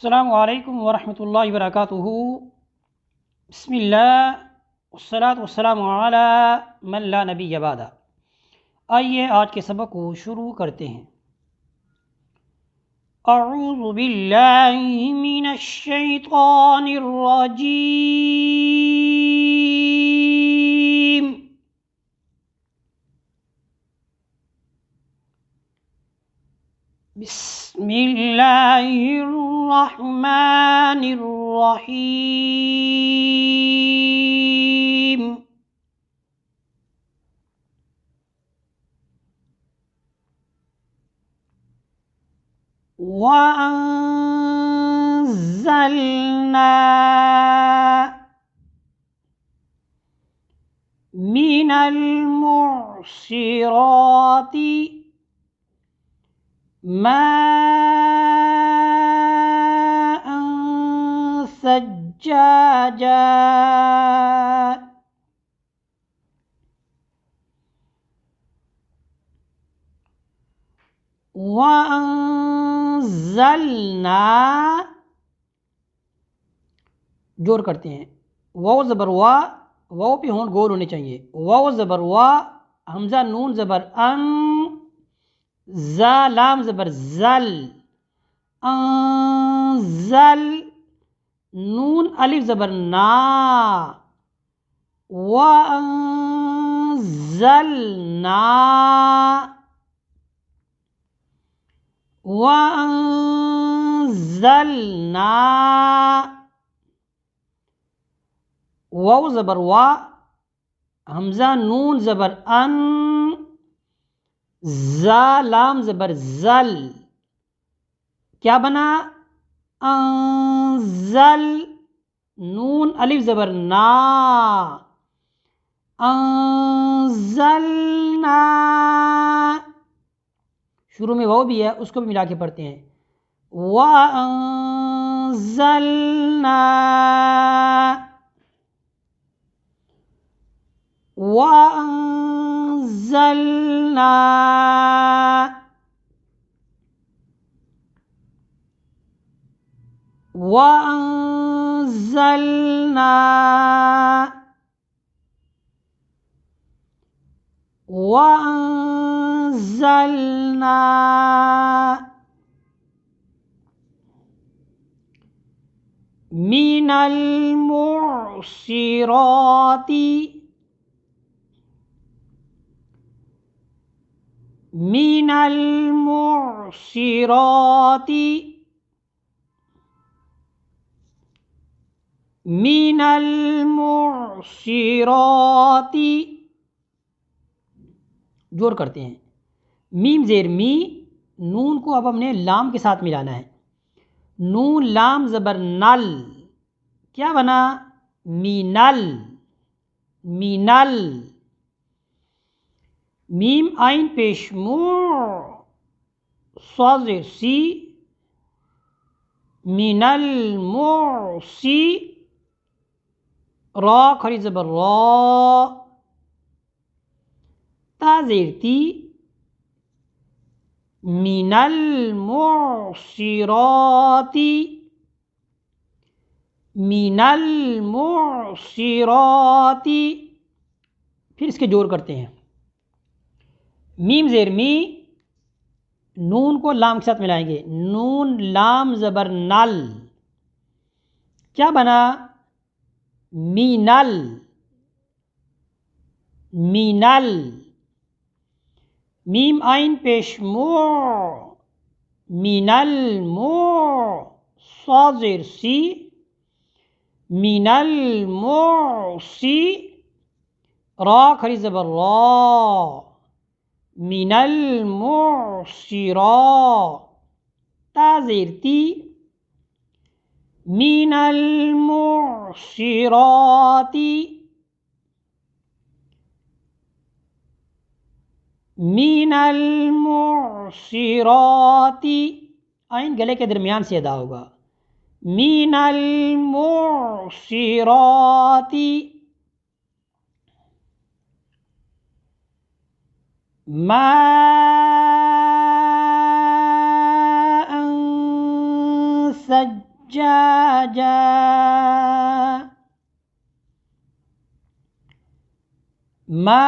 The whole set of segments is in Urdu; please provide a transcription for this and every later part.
السلام علیکم ورحمۃ اللہ وبرکاتہ۔ بسم اللہ والصلاۃ والسلام علی من لا نبی بعد۔ آئیے آج کے سبق کو شروع کرتے ہیں۔ اعوذ باللہ من الشیطان الرجیم۔ بسم اللہ الرحمن الرحیم۔ وَأَنزَلْنَا مِنَ الْمُعْصِرَاتِ ماء ثجاجا وَأَنزَلْنَا، جوڑ کرتے ہیں، واو زبر وا، واو پہ ہون گول ہونے چاہیے، واو زبر وا، حمزہ نون زبر ان، زا لام زبر زل، انزل، نون الف زبر نا، وَأَنزَلْنَا، وَأَنزَلْنَا، واو زبر وا، حمزہ نون زبر ان، زا لام زبر زل، کیا بنا؟ انزل، نون الف زبر نا، انزلنا، شروع میں واو بھی ہے، اس کو بھی ملا کے پڑھتے ہیں، وَأَنزَلْنَا، وَأَنزَلْنَا، وَأَنزَلْنَا، وَأَنزَلْنَا مِنَ الْمُعْصِرَاتِ، مِنَ الْمُعْصِرَاتِ، مِنَ الْمُعْصِرَاتِ، جوڑ کرتے ہیں، میم زیر می، نون کو اب ہم نے لام کے ساتھ ملانا ہے، نون لام زبر نل، کیا بنا؟ مینل، مینل، میم آئین پیش مو، صاد زیر سی، مینل موسی، را کھڑی زبر را، تا زیر تی، من المعصرات، من المعصرات، پھر اس کے جوڑ کرتے ہیں، میم زیر می، نون کو لام کے ساتھ ملائیں گے، نون لام زبر نل، کیا بنا؟ مینل، مینل، میم آئین پیش مو، مینل مو، صاد زیر سی، مینل موسی، را کھڑی زبر را، مینل موسرا، تا زیر تی، من المعصرات، من المعصرات، آئین گلے کے درمیان سے ادا ہوگا، من المعصرات، ماء سجاجا ماء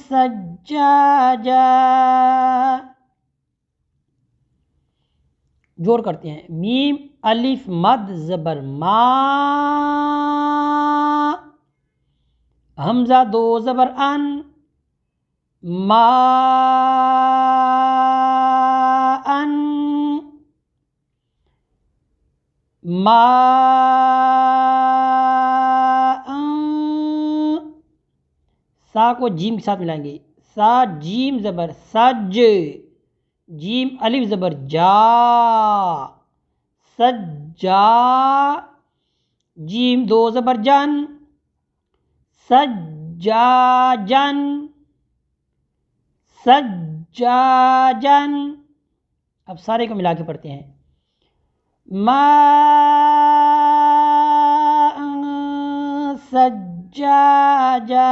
سجاجا. جوڑ کرتے ہیں. میم الف مد زبر ما، حمزہ دو زبر ان، ما ان، ما سا کو جیم کے ساتھ ملائیں گے. سا جیم زبر سج، جیم الف زبر جا، سجا، جیم دو زبر جن، سجاجن، سجاجن. اب سارے کو ملا کے پڑھتے ہیں. ماء سجاجا،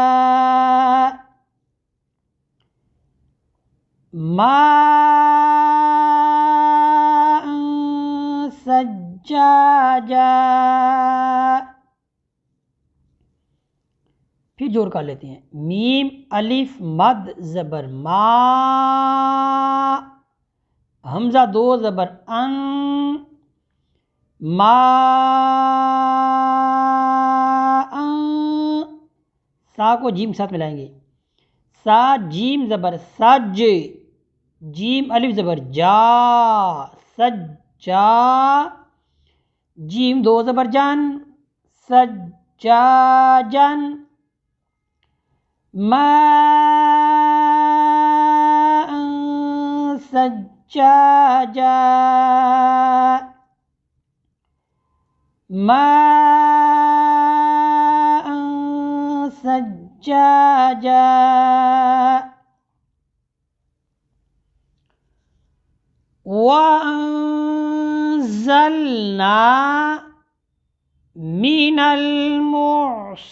ماء سجاجا. پھر جوڑ کر لیتے ہیں. میم الف مد زبر ما، حمزہ دو زبر ان، ما سا کو جیم کے ساتھ ملائیں گے. سا جیم زبر سج، جیم الف زبر جا، سجا، جیم دو زبر جن، سجاجن، ماء سجاجا، ماء سجاجا. وَأَنزَلْنَا مِنَ الْمُعْصِرَاتِ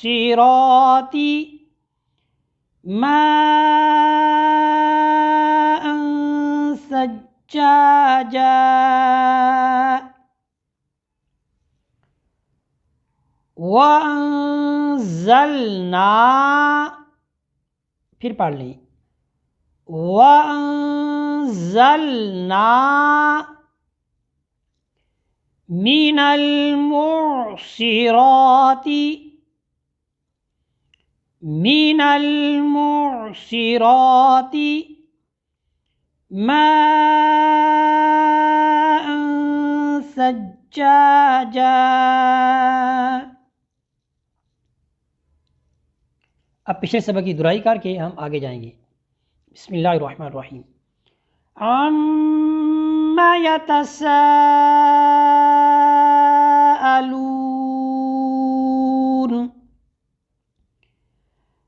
ماء سجاجا. وَأَنزَلْنَا پھر پڑھ لیں. وَأَنزَلْنَا مِنَ الْمُعْصِرَاتِ، مِنَ الْمُعْصِرَاتِ ماء سجاجا. اب پچھلے سبق کی دہرائی کر کے ہم آگے جائیں گے. بسم اللہ الرحمن الرحیم. عَمَّ يَتَسَاءَلُونَ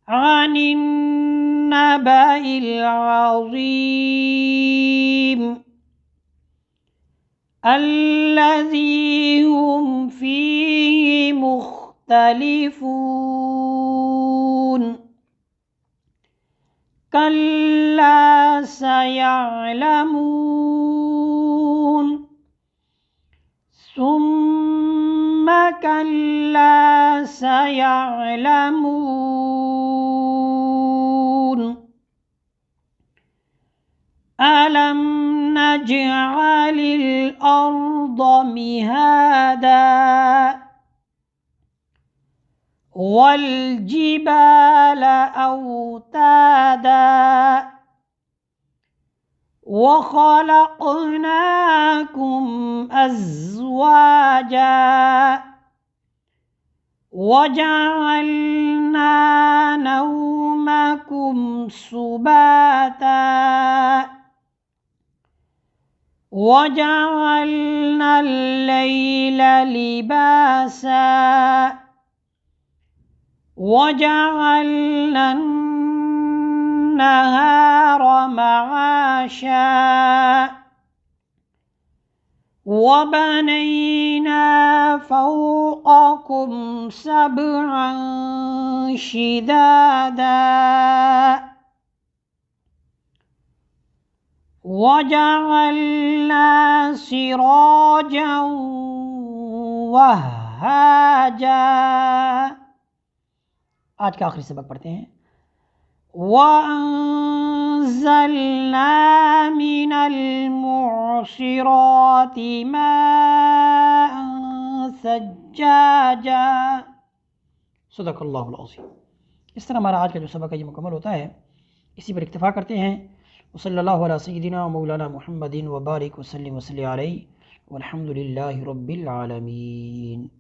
عَنِ النَّبَإِ الْعَظِيمِ الَّذِي هُمْ فِيهِ مُخْتَلِفُونَ. كَلَّا سَيَعْلَمُونَ ثُمَّ كَلَّا سَيَعْلَمُونَ أَلَمْ نَجْعَلِ الْأَرْضَ مِهَادًا وَالْجِبَالَ أَوْتَادًا وَخَلَقْنَاكُمْ أَزْوَاجًا وَجَعَلْنَا نَوْمَكُمْ سُبَاتًا وَجَعَلْنَا اللَّيْلَ لِبَاسًا وَجَعَلْنَا النَّهَارَ مَعَاشًا وَبَنَيْنَا فَوْقَكُمْ سَبْعًا شِدَادًا وَجَعَلْنَا سراجا وهاجا. آج کا آخری سبق پڑھتے ہیں. وَأَنزَلْنَا مِنَ الْمُعْصِرَاتِ مَاءً ثَجَّاجًا. صدق اللہ العظیم. اس طرح ہمارا آج کا جو سبق ہے یہ مکمل ہوتا ہے. اسی پر اکتفا کرتے ہیں. وصلی اللہ علیہ سیدنا و مولانا محمد وبارک وسلم علیہ والحمد للہ رب العالمین.